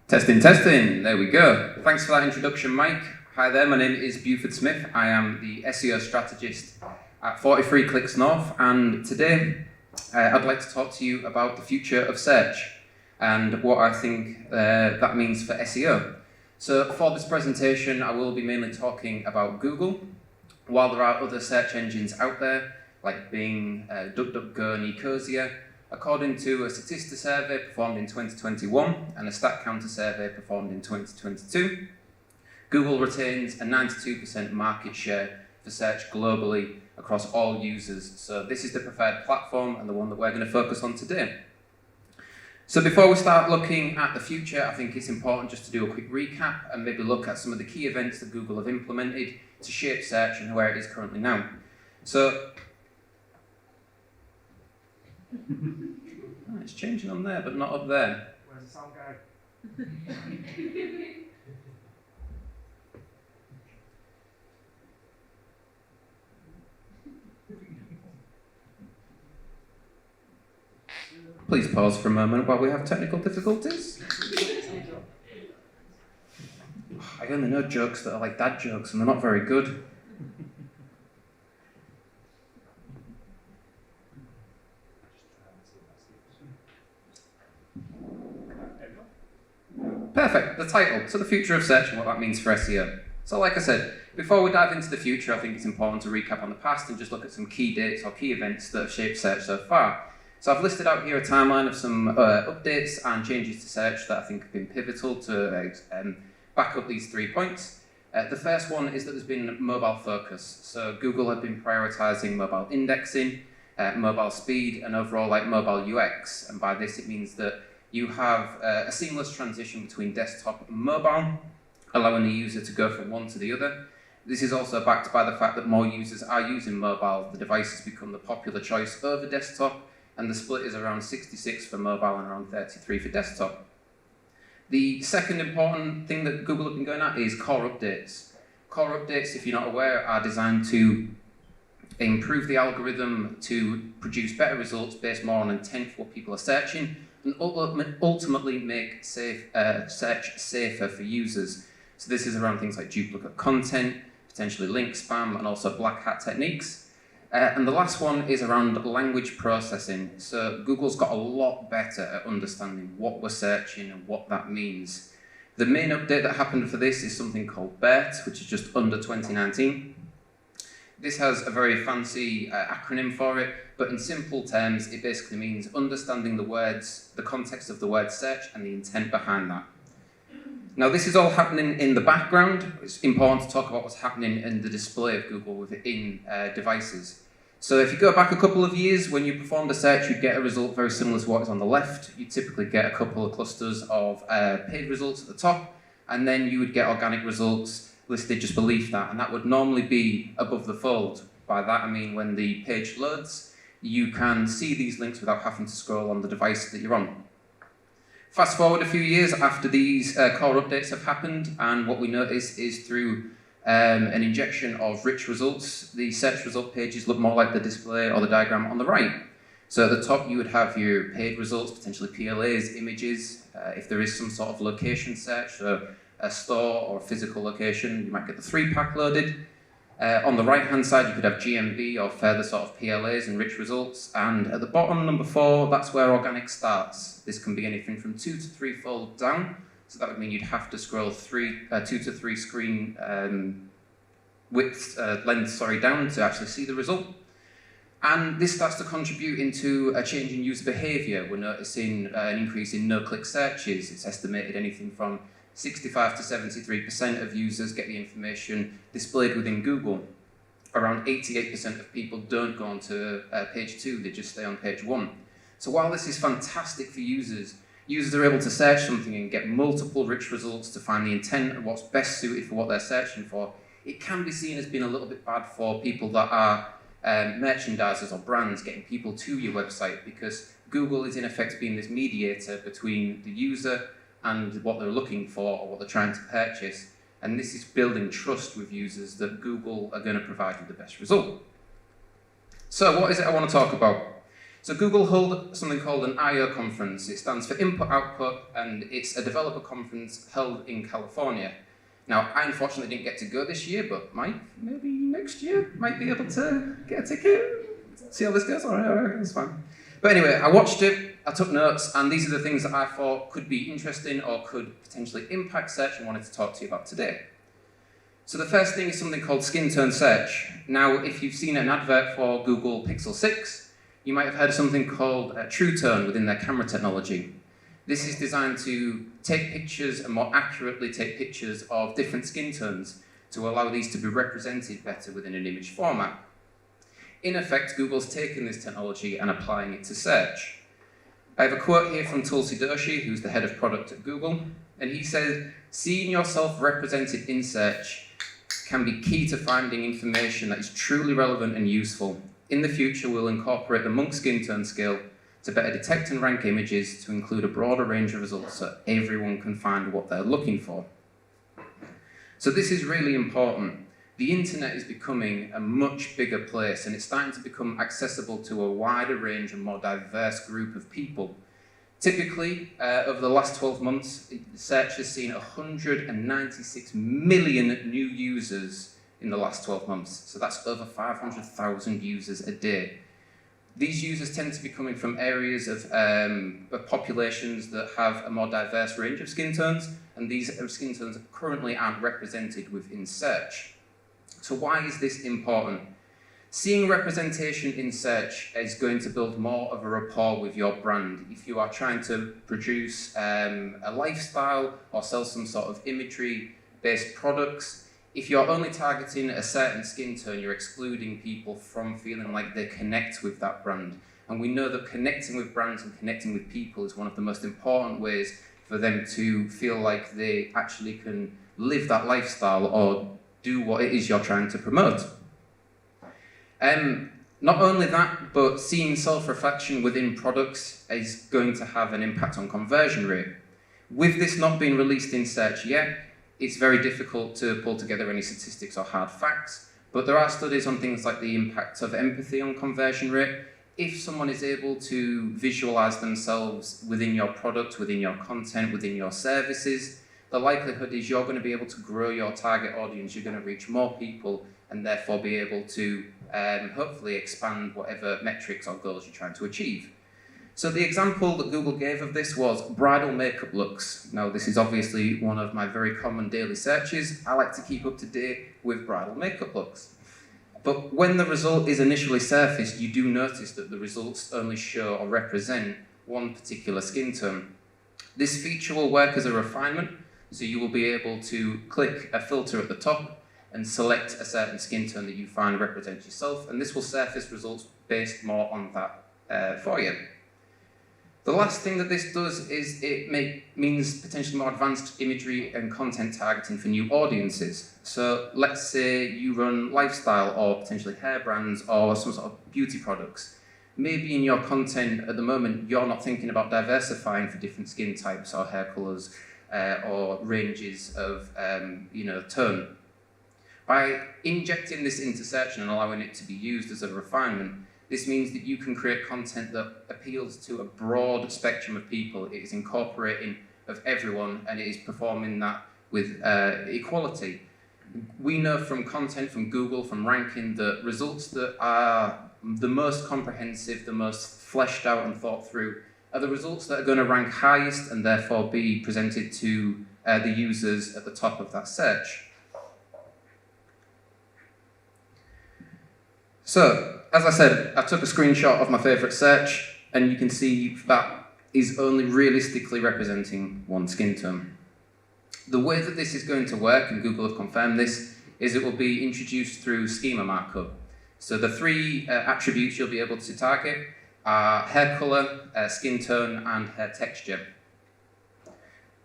Testing, testing. There we go. Thanks for that introduction, Mike. Hi there, my name is Buford Smith. I am the SEO strategist at 43 Clicks North, and today I'd like to talk to you about the future of search and what I think that means for SEO. So for this presentation, I will be mainly talking about Google. While there are other search engines out there, like Bing, DuckDuckGo, and Ecosia, according to a Statista survey performed in 2021 and a StatCounter survey performed in 2022, Google retains a 92% market share for search globally across all users. So this is the preferred platform and the one that we're going to focus on today. So before we start looking at the future, I think it's important just to do a quick recap and maybe look at some of the key events that Google have implemented to shape search and where it is currently now. So, it's changing on there, but not up there. Where's the sound guy? Please pause for a moment while we have technical difficulties. I only know jokes that are like dad jokes and they're not very good. Perfect, the title. So the future of search and what that means for SEO. So like I said, before we dive into the future, I think it's important to recap on the past and just look at some key dates or key events that have shaped search so far. So I've listed out here a timeline of some updates and changes to search that I think have been pivotal to back up these 3 points. The first one is that there's been mobile focus. So Google have been prioritizing mobile indexing, mobile speed, and overall mobile UX. And by this it means that you have a seamless transition between desktop and mobile, allowing the user to go from one to the other. This is also backed by the fact that more users are using mobile. The devices become the popular choice over desktop, and the split is around 66 for mobile and around 33 for desktop. The second important thing that Google have been going at is core updates. Core updates, if you're not aware, are designed to improve the algorithm to produce better results based more on intent for what people are searching, and ultimately make search safer for users. So this is around things like duplicate content, potentially link spam, and also black hat techniques. And the last one is around language processing. So Google's got a lot better at understanding what we're searching and what that means. The main update that happened for this is something called BERT, which is just under 2019. This has a very fancy acronym for it, but in simple terms, it basically means understanding the words, the context of the word search, and the intent behind that. Now, this is all happening in the background. It's important to talk about what's happening in the display of Google within devices. So if you go back a couple of years, when you performed a search, you'd get a result very similar to what is on the left. You'd typically get a couple of clusters of paid results at the top, and then you would get organic results listed just beneath that, and that would normally be above the fold. By that I mean when the page loads, you can see these links without having to scroll on the device that you're on. Fast forward a few years after these core updates have happened, and what we notice is through an injection of rich results, the search result pages look more like the display or the diagram on the right. So at the top you would have your paid results, potentially PLAs, images. If there is some sort of location search, so a store or a physical location, you might get the 3-pack loaded. On the right-hand side, you could have GMB or further sort of PLAs and rich results. And at the bottom, number 4, that's where organic starts. This can be anything from 2 to 3 fold down. So that would mean you'd have to scroll 2 to 3 screen lengths down to actually see the result. And this starts to contribute into a change in user behavior. We're noticing an increase in no-click searches. It's estimated anything from 65 to 73% of users get the information displayed within Google. Around 88% of people don't go on to page 2, they just stay on page 1. So while this is fantastic for users are able to search something and get multiple rich results to find the intent and what's best suited for what they're searching for. It can be seen as being a little bit bad for people that are merchandisers or brands getting people to your website, because Google is in effect being this mediator between the user and what they're looking for or what they're trying to purchase. And this is building trust with users that Google are going to provide you the best result. So what is it I want to talk about? So Google hold something called an I/O conference. It stands for Input Output, and it's a developer conference held in California. Now, I unfortunately didn't get to go this year, but Mike, maybe next year, might be able to get a ticket. See how this goes? All right, that's fine. But anyway, I watched it, I took notes, and these are the things that I thought could be interesting or could potentially impact search and wanted to talk to you about today. So the first thing is something called skin tone search. Now, if you've seen an advert for Google Pixel 6, you might have heard of something called True Tone within their camera technology. This is designed to take pictures and more accurately take pictures of different skin tones to allow these to be represented better within an image format. In effect, Google's taken this technology and applying it to search. I have a quote here from Tulsi Doshi, who's the head of product at Google, and he said, "Seeing yourself represented in search can be key to finding information that is truly relevant and useful. In the future, we'll incorporate the Monk skin tone scale to better detect and rank images to include a broader range of results so everyone can find what they're looking for." So this is really important. The internet is becoming a much bigger place, and it's starting to become accessible to a wider range and more diverse group of people. Typically, over the last 12 months, search has seen 196 million new users in the last 12 months. So that's over 500,000 users a day. These users tend to be coming from areas of populations that have a more diverse range of skin tones, and these skin tones currently aren't represented within search. So why is this important? Seeing representation in search is going to build more of a rapport with your brand. If you are trying to produce a lifestyle or sell some sort of imagery-based products, if you're only targeting a certain skin tone, you're excluding people from feeling like they connect with that brand. And we know that connecting with brands and connecting with people is one of the most important ways for them to feel like they actually can live that lifestyle or do what it is you're trying to promote. Not only that, but seeing self-reflection within products is going to have an impact on conversion rate. With this not being released in search yet, it's very difficult to pull together any statistics or hard facts, but there are studies on things like the impact of empathy on conversion rate. If someone is able to visualize themselves within your product, within your content, within your services, the likelihood is you're going to be able to grow your target audience, you're going to reach more people, and therefore be able to hopefully expand whatever metrics or goals you're trying to achieve. So the example that Google gave of this was bridal makeup looks. Now, this is obviously one of my very common daily searches. I like to keep up to date with bridal makeup looks. But when the result is initially surfaced, you do notice that the results only show or represent one particular skin tone. This feature will work as a refinement, so you will be able to click a filter at the top and select a certain skin tone that you find represents yourself, and this will surface results based more on that for you. The last thing that this does is it means potentially more advanced imagery and content targeting for new audiences. So let's say you run lifestyle or potentially hair brands or some sort of beauty products. Maybe in your content at the moment, you're not thinking about diversifying for different skin types or hair colours or ranges of tone. By injecting this into search and allowing it to be used as a refinement, this means that you can create content that appeals to a broad spectrum of people. It is incorporating of everyone, and it is performing that with equality. We know from content, from Google, from ranking, that results that are the most comprehensive, the most fleshed out and thought through, are the results that are going to rank highest and therefore be presented to the users at the top of that search. So, as I said, I took a screenshot of my favourite search, and you can see that is only realistically representing one skin tone. The way that this is going to work, and Google have confirmed this, is it will be introduced through schema markup. So the three attributes you'll be able to target are hair colour, skin tone, and hair texture.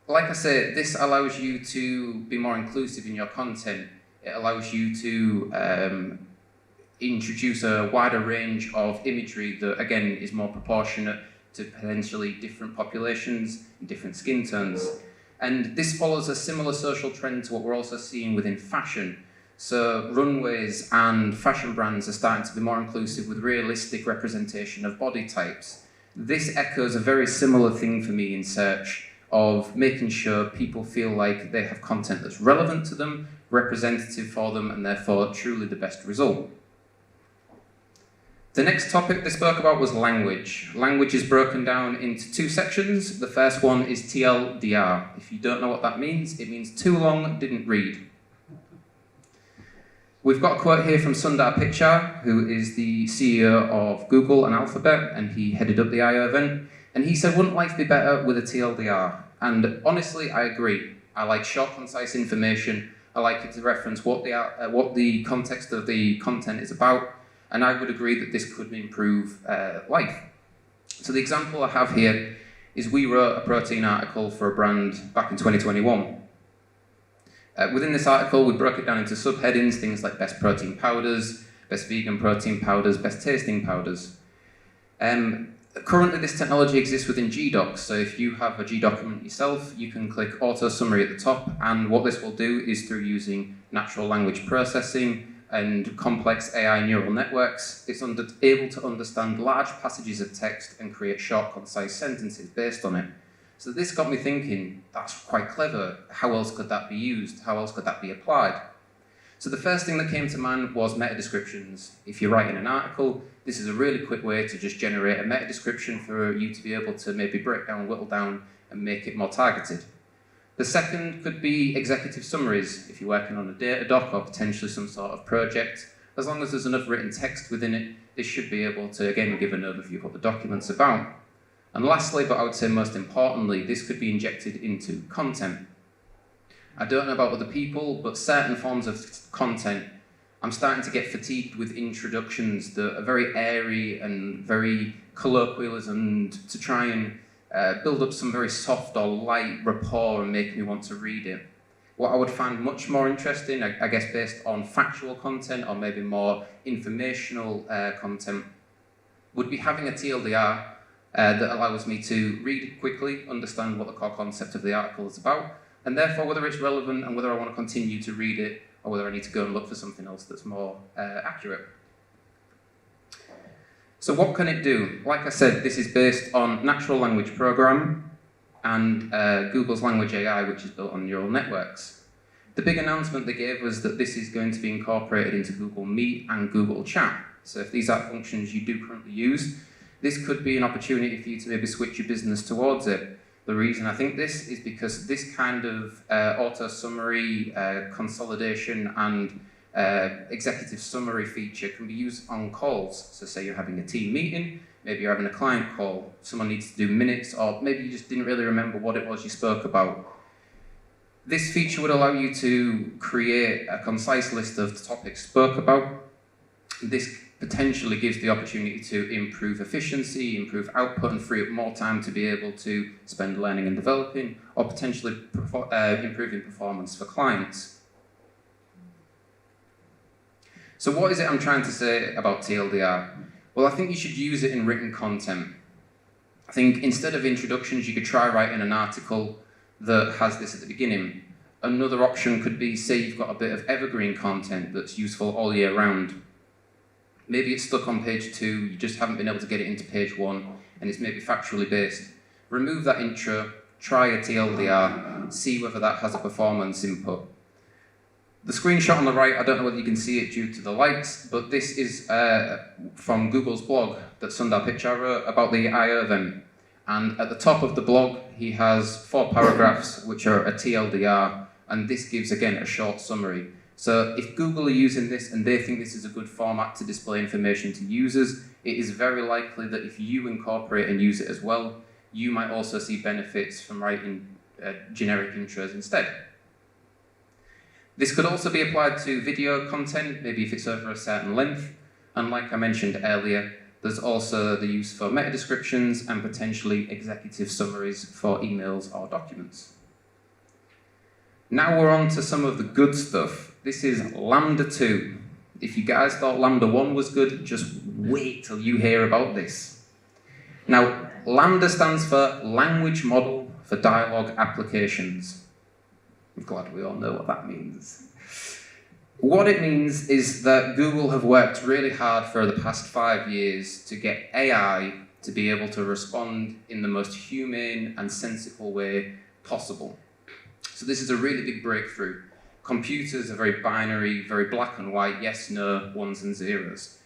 Like I said, this allows you to be more inclusive in your content. It allows you to introduce a wider range of imagery that, again, is more proportionate to potentially different populations and different skin tones. And this follows a similar social trend to what we're also seeing within fashion. So runways and fashion brands are starting to be more inclusive with realistic representation of body types. This echoes a very similar thing for me in search of making sure people feel like they have content that's relevant to them, representative for them, and therefore truly the best result. The next topic they spoke about was language. Language is broken down into two sections. The first one is TLDR. If you don't know what that means, it means too long, didn't read. We've got a quote here from Sundar Pichai, who is the CEO of Google and Alphabet, and he headed up the I/O event. And he said, wouldn't life be better with a TLDR? And honestly, I agree. I like short, concise information. I like it to reference what the context of the content is about. And I would agree that this could improve life. So the example I have here is we wrote a protein article for a brand back in 2021. Within this article, we broke it down into subheadings, things like best protein powders, best vegan protein powders, best tasting powders. Currently, this technology exists within GDocs, so if you have a G document yourself, you can click Auto Summary at the top, and what this will do is through using natural language processing and complex AI neural networks, it's able to understand large passages of text and create short, concise sentences based on it. So this got me thinking, that's quite clever. How else could that be used? How else could that be applied? So the first thing that came to mind was meta descriptions. If you're writing an article, this is a really quick way to just generate a meta description for you to be able to maybe break down, whittle down, and make it more targeted. The second could be executive summaries. If you're working on a data doc or potentially some sort of project, as long as there's enough written text within it, this should be able to, again, give an overview of what the document's about. And lastly, but I would say most importantly, this could be injected into content. I don't know about other people, but certain forms of content, I'm starting to get fatigued with introductions that are very airy and very colloquial and to try and build up some very soft or light rapport and make me want to read it. What I would find much more interesting, I guess based on factual content or maybe more informational content, would be having a TLDR that allows me to read quickly, understand what the core concept of the article is about, and therefore whether it's relevant and whether I want to continue to read it or whether I need to go and look for something else that's more accurate. So what can it do? Like I said, this is based on natural language program and Google's Language AI, which is built on neural networks. The big announcement they gave was that this is going to be incorporated into Google Meet and Google Chat. So if these are functions you do currently use, this could be an opportunity for you to maybe switch your business towards it. The reason I think this is because this kind of auto-summary, consolidation and executive summary feature can be used on calls. So say you're having a team meeting, maybe you're having a client call, someone needs to do minutes, or maybe you just didn't really remember what it was you spoke about. This feature would allow you to create a concise list of the topics spoke about. This potentially gives the opportunity to improve efficiency, improve output, and free up more time to be able to spend learning and developing, or potentially improving performance for clients. So what is it I'm trying to say about TLDR? Well, I think you should use it in written content. I think instead of introductions, you could try writing an article that has this at the beginning. Another option could be, say you've got a bit of evergreen content that's useful all year round. Maybe it's stuck on page 2, you just haven't been able to get it into page 1, and it's maybe factually based. Remove that intro, try a TLDR, see whether that has a performance input. The screenshot on the right, I don't know whether you can see it due to the lights, but this is from Google's blog that Sundar Pichai wrote about the I/O event. And at the top of the blog, he has 4 paragraphs, which are a TLDR, and this gives, again, a short summary. So if Google are using this and they think this is a good format to display information to users, it is very likely that if you incorporate and use it as well, you might also see benefits from writing generic intros instead. This could also be applied to video content, maybe if it's over a certain length. And like I mentioned earlier, there's also the use for meta descriptions and potentially executive summaries for emails or documents. Now we're on to some of the good stuff. This is Lambda 2. If you guys thought Lambda 1 was good, just wait till you hear about this. Now, Lambda stands for Language Model for Dialogue Applications. I'm glad we all know what that means. What it means is that Google have worked really hard for the past 5 years to get AI to be able to respond in the most humane and sensible way possible. So this is a really big breakthrough. Computers are very binary, very black and white, yes, no, ones and zeros.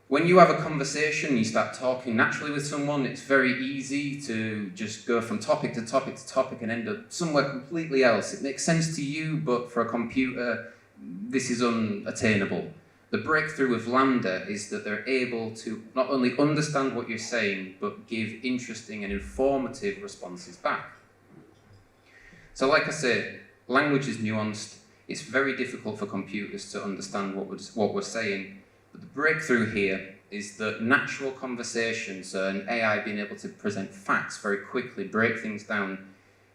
When you have a conversation, you start talking naturally with someone, it's very easy to just go from topic to topic to topic and end up somewhere completely else. It makes sense to you, but for a computer, this is unattainable. The breakthrough with LaMDA is that they're able to not only understand what you're saying, but give interesting and informative responses back. So like I said, language is nuanced. It's very difficult for computers to understand what we're saying. But the breakthrough here is that natural conversations and AI being able to present facts very quickly, break things down,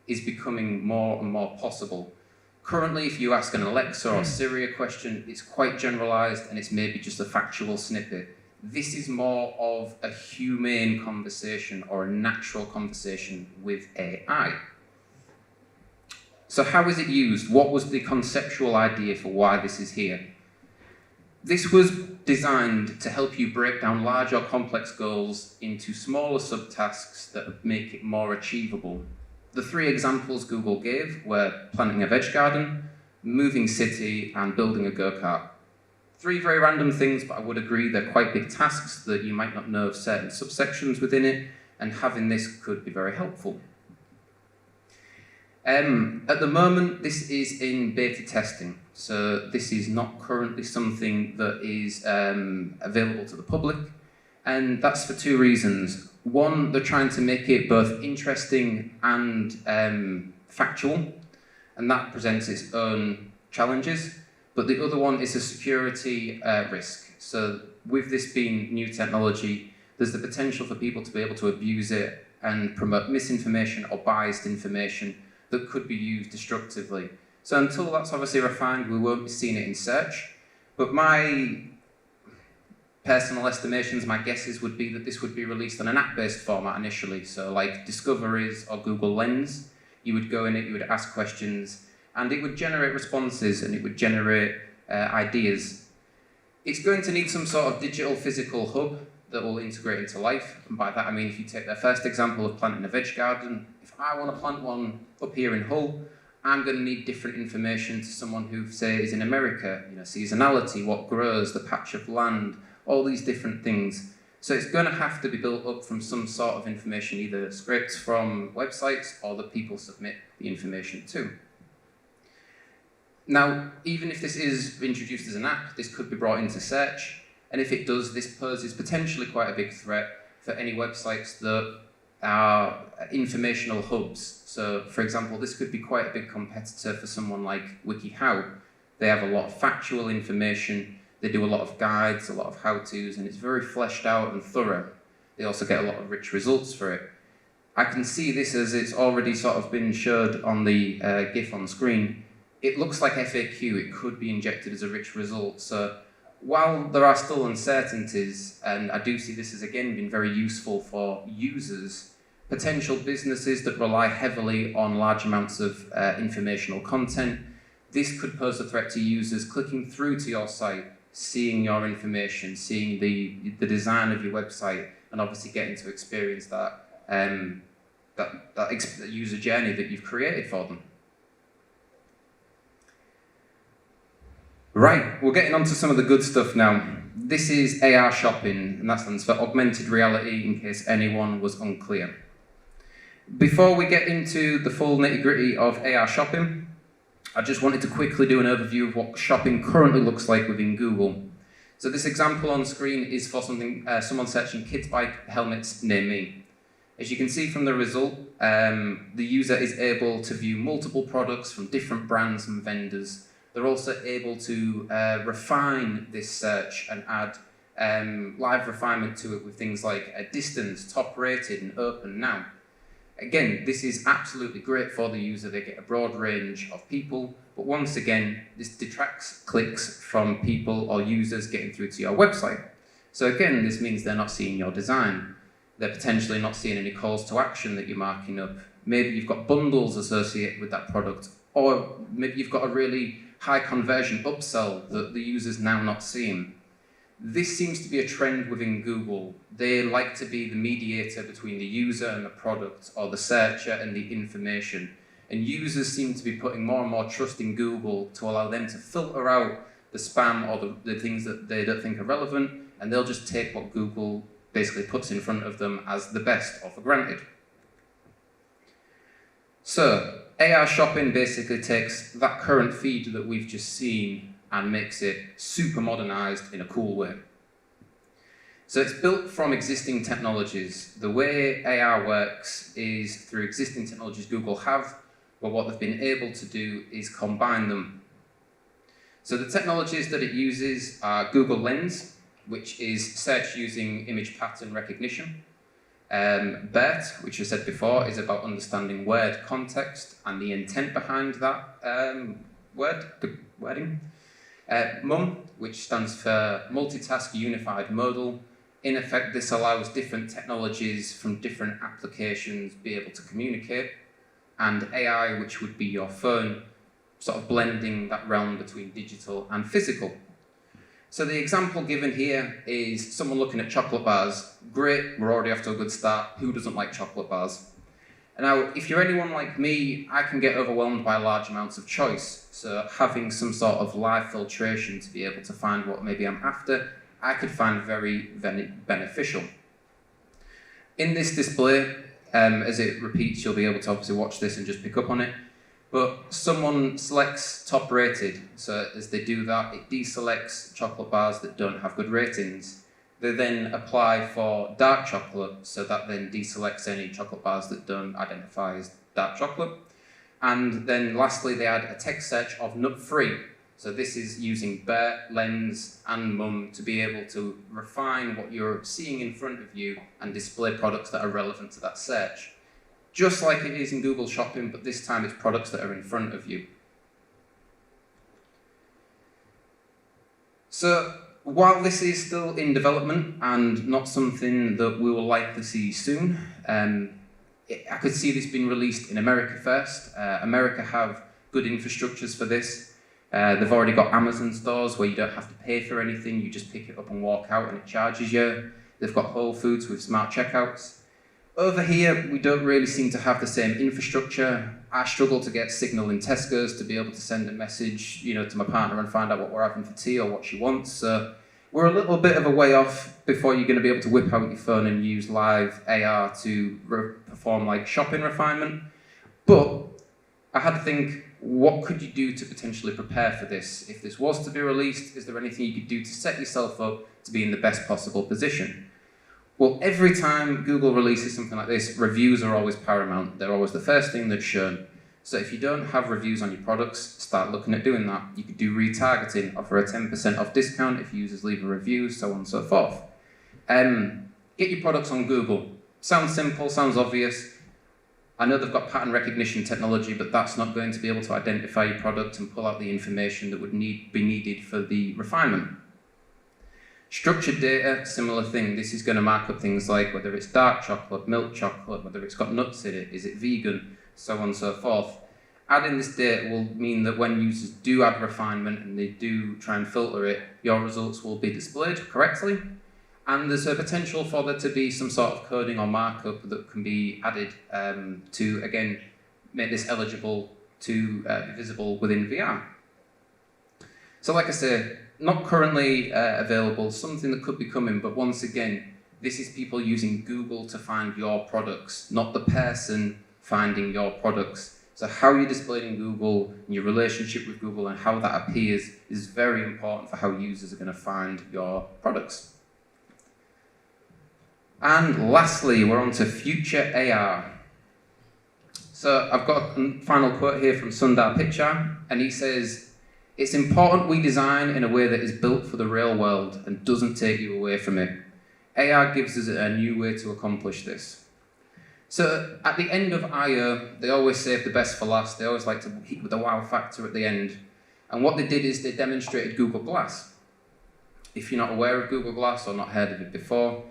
is becoming more and more possible. Currently, if you ask an Alexa or Siri a question, it's quite generalized and it's maybe just a factual snippet. This is more of a humane conversation or a natural conversation with AI. So how is it used? What was the conceptual idea for why this is here? This was designed to help you break down large or complex goals into smaller subtasks that make it more achievable. The 3 examples Google gave were planting a veg garden, moving city, and building a go-kart. 3 very random things, but I would agree they're quite big tasks that you might not know of certain subsections within it, and having this could be very helpful. At the moment, this is in beta testing, so this is not currently something that is available to the public, and that's for 2 reasons. One, they're trying to make it both interesting and factual, and that presents its own challenges, but the other one is a security risk. So with this being new technology, there's the potential for people to be able to abuse it and promote misinformation or biased information that could be used destructively. So until that's obviously refined, we won't be seeing it in search. But my personal estimations, my guesses would be that this would be released on an app-based format initially. So like Discoveries or Google Lens, you would go in it, you would ask questions, and it would generate responses and it would generate ideas. It's going to need some sort of digital physical hub that will integrate into life. And by that I mean, if you take their first example of planting a veg garden, if I want to plant one up here in Hull, I'm going to need different information to someone who, say, is in America, seasonality, what grows, the patch of land, all these different things. So it's going to have to be built up from some sort of information, either scripts from websites or that people submit the information to. Now, even if this is introduced as an app, this could be brought into search. And if it does, this poses potentially quite a big threat for any websites that are informational hubs. So, for example, this could be quite a big competitor for someone like WikiHow. They have a lot of factual information, they do a lot of guides, a lot of how-tos, and it's very fleshed out and thorough. They also get a lot of rich results for it. I can see this as it's already sort of been showed on the GIF on screen. It looks like FAQ, it could be injected as a rich result. So while there are still uncertainties, and I do see this as again being very useful for users, potential businesses that rely heavily on large amounts of informational content, this could pose a threat to users clicking through to your site, seeing your information, seeing the design of your website, and obviously getting to experience that user journey that you've created for them. Right, we're getting on to some of the good stuff now. This is AR shopping, and that stands for augmented reality, in case anyone was unclear. Before we get into the full nitty-gritty of AR shopping, I just wanted to quickly do an overview of what shopping currently looks like within Google. So this example on screen is for someone searching kids bike helmets near me. As you can see from the result, the user is able to view multiple products from different brands and vendors. They're also able to refine this search and add live refinement to it with things like distance, top rated, and open now. Again, this is absolutely great for the user. They get a broad range of people, but once again, this detracts clicks from people or users getting through to your website. So again, this means they're not seeing your design. They're potentially not seeing any calls to action that you're marking up. Maybe you've got bundles associated with that product, or maybe you've got a really high conversion upsell that the user's now not seeing. This seems to be a trend within Google. They like to be the mediator between the user and the product, or the searcher and the information. And users seem to be putting more and more trust in Google to allow them to filter out the spam or the things that they don't think are relevant, and they'll just take what Google basically puts in front of them as the best or for granted. So, AR shopping basically takes that current feed that we've just seen and makes it super modernized in a cool way. So it's built from existing technologies. The way AR works is through existing technologies Google have, but what they've been able to do is combine them. So the technologies that it uses are Google Lens, which is search using image pattern recognition. BERT, which I said before, is about understanding word context and the intent behind that the wording. MUM, which stands for Multitask Unified Modal. In effect, this allows different technologies from different applications be able to communicate. And AI, which would be your phone, sort of blending that realm between digital and physical. So the example given here is someone looking at chocolate bars. Great, we're already off to a good start. Who doesn't like chocolate bars? Now, if you're anyone like me, I can get overwhelmed by large amounts of choice. So having some sort of live filtration to be able to find what maybe I'm after, I could find very beneficial. In this display, as it repeats, you'll be able to obviously watch this and just pick up on it. But someone selects top rated, so as they do that, it deselects chocolate bars that don't have good ratings. They then apply for dark chocolate, so that then deselects any chocolate bars that don't identify as dark chocolate. And then lastly, they add a text search of nut-free. So this is using BERT, Lens, and MUM to be able to refine what you're seeing in front of you and display products that are relevant to that search. Just like it is in Google Shopping, but this time it's products that are in front of you. So while this is still in development and not something that we will likely see soon, I could see this being released in America first. America have good infrastructures for this. They've already got Amazon stores where you don't have to pay for anything, you just pick it up and walk out and it charges you. They've got Whole Foods with smart checkouts. Over here, we don't really seem to have the same infrastructure. I struggle to get signal in Tesco's to be able to send a message, to my partner and find out what we're having for tea or what she wants. So we're a little bit of a way off before you're going to be able to whip out your phone and use live AR to perform like shopping refinement. But I had to think, what could you do to potentially prepare for this? If this was to be released, is there anything you could do to set yourself up to be in the best possible position? Well, every time Google releases something like this, reviews are always paramount. They're always the first thing that's shown. So if you don't have reviews on your products, start looking at doing that. You could do retargeting, offer a 10% off discount if users leave a review, so on and so forth. Get your products on Google. Sounds simple, sounds obvious. I know they've got pattern recognition technology, but that's not going to be able to identify your product and pull out the information that would be needed for the refinement. Structured data, similar thing. This is going to mark up things like whether it's dark chocolate, milk chocolate, whether it's got nuts in it, is it vegan, so on and so forth. Adding this data will mean that when users do add refinement and they do try and filter it, your results will be displayed correctly. And there's a potential for there to be some sort of coding or markup that can be added to, again, make this eligible to be visible within VR. So like I say, not currently available, something that could be coming, but once again, this is people using Google to find your products, not the person finding your products. So how you're displayed in Google, and your relationship with Google, and how that appears is very important for how users are going to find your products. And lastly, we're on to future AR. So I've got a final quote here from Sundar Pichai, and he says, "It's important we design in a way that is built for the real world and doesn't take you away from it. AR gives us a new way to accomplish this." So at the end of I/O, they always save the best for last. They always like to hit with the wow factor at the end. And what they did is they demonstrated Google Glass. If you're not aware of Google Glass or not heard of it before,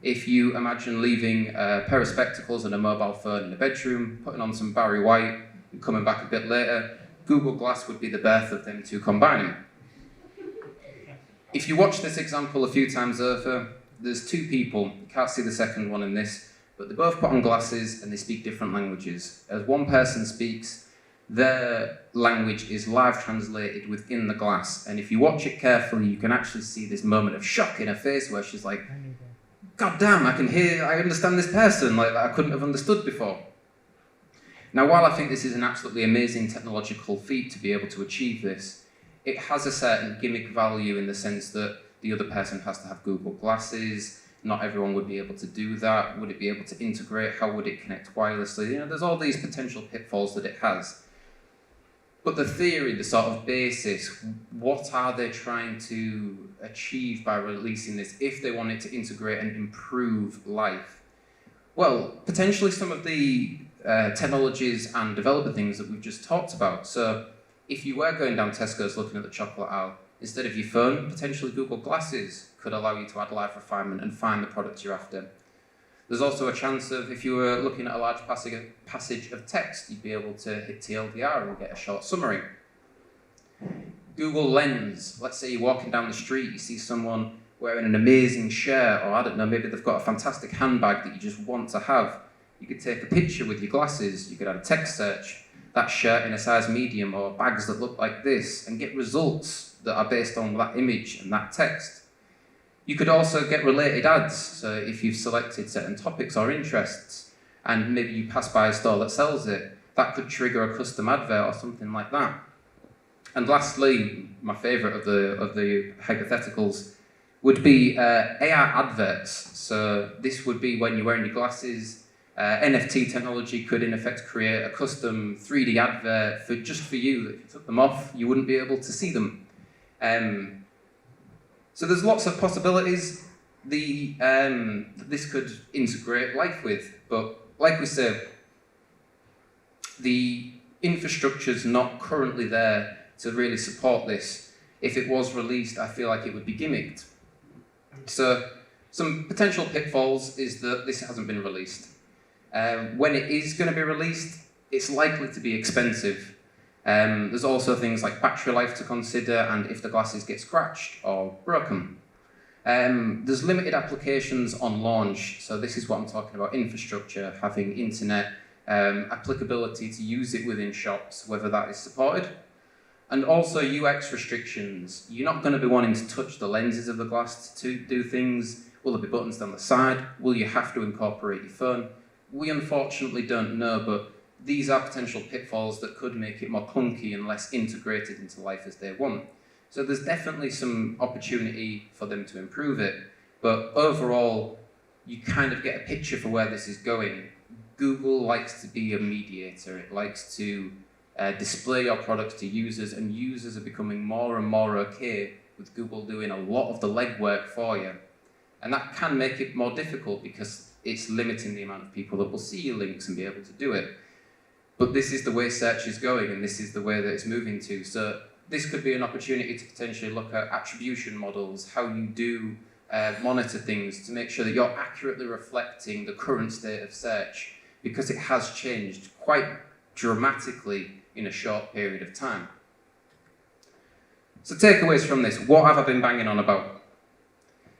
if you imagine leaving a pair of spectacles and a mobile phone in the bedroom, putting on some Barry White, and coming back a bit later, Google Glass would be the birth of them two combining. If you watch this example a few times over, there's two people, you can't see the second one in this, but they both put on glasses and they speak different languages. As one person speaks, their language is live translated within the glass, and if you watch it carefully, you can actually see this moment of shock in her face where she's like, God damn, I understand this person, like that I couldn't have understood before. Now, while I think this is an absolutely amazing technological feat to be able to achieve this, it has a certain gimmick value in the sense that the other person has to have Google Glasses. Not everyone would be able to do that. Would it be able to integrate? How would it connect wirelessly? You know, there's all these potential pitfalls that it has. But the theory, the sort of basis, what are they trying to achieve by releasing this if they want it to integrate and improve life? Well, potentially some of the technologies and developer things that we've just talked about. So if you were going down Tesco's looking at the chocolate aisle, instead of your phone, potentially Google Glasses could allow you to add live refinement and find the products you're after. There's also a chance of, if you were looking at a large passage of text, you'd be able to hit TLDR and get a short summary. Google Lens, let's say you're walking down the street, you see someone wearing an amazing shirt, or I don't know, maybe they've got a fantastic handbag that you just want to have. You could take a picture with your glasses, you could add a text search, that shirt in a size medium, or bags that look like this, and get results that are based on that image and that text. You could also get related ads, so if you've selected certain topics or interests, and maybe you pass by a store that sells it, that could trigger a custom advert or something like that. And lastly, my favourite of the hypotheticals would be AR adverts. So this would be when you're wearing your glasses. NFT technology could in effect create a custom 3D advert for you. If you took them off, you wouldn't be able to see them. So there's lots of possibilities that this could integrate life with, but like we said, the infrastructure's not currently there to really support this. If it was released, I feel like it would be gimmicked. So some potential pitfalls is that this hasn't been released. When it is going to be released, it's likely to be expensive. There's also things like battery life to consider and if the glasses get scratched or broken. There's limited applications on launch, so this is what I'm talking about, infrastructure, having internet, applicability to use it within shops, whether that is supported. And also UX restrictions. You're not going to be wanting to touch the lenses of the glass to do things. Will there be buttons down the side? Will you have to incorporate your phone? We unfortunately don't know, but these are potential pitfalls that could make it more clunky and less integrated into life as they want. So there's definitely some opportunity for them to improve it, but overall, you kind of get a picture for where this is going. Google likes to be a mediator. It likes to display your products to users, and users are becoming more and more okay with Google doing a lot of the legwork for you. And that can make it more difficult because it's limiting the amount of people that will see your links and be able to do it. But this is the way search is going, and this is the way that it's moving to. So this could be an opportunity to potentially look at attribution models, how you do monitor things to make sure that you're accurately reflecting the current state of search, because it has changed quite dramatically in a short period of time. So takeaways from this, what have I been banging on about?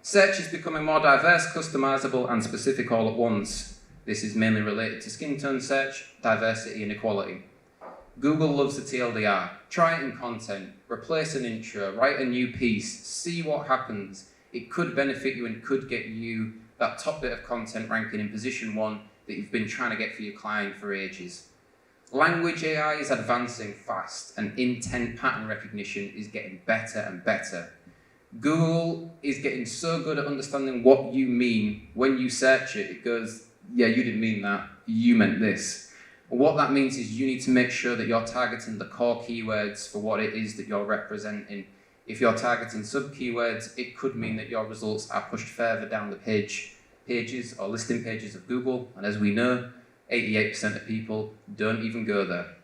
Search is becoming more diverse, customizable, and specific all at once. This is mainly related to skin tone search, diversity, and equality. Google loves the TLDR. Try it in content, replace an intro, write a new piece, see what happens. It could benefit you and could get you that top bit of content ranking in position 1 that you've been trying to get for your client for ages. Language AI is advancing fast, and intent pattern recognition is getting better and better. Google is getting so good at understanding what you mean. When you search it, it goes, yeah, you didn't mean that, you meant this. What that means is you need to make sure that you're targeting the core keywords for what it is that you're representing. If you're targeting sub-keywords, it could mean that your results are pushed further down the pages or listing pages of Google, and as we know, 88% of people don't even go there.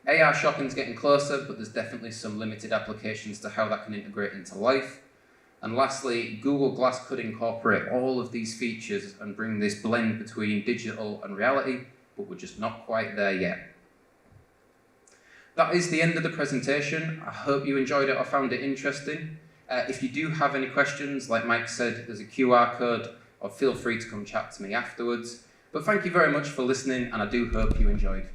AR shopping's getting closer, but there's definitely some limited applications to how that can integrate into life. And lastly, Google Glass could incorporate all of these features and bring this blend between digital and reality, but we're just not quite there yet. That is the end of the presentation. I hope you enjoyed it or found it interesting. If you do have any questions, like Mike said, there's a QR code, or feel free to come chat to me afterwards. But thank you very much for listening, and I do hope you enjoyed.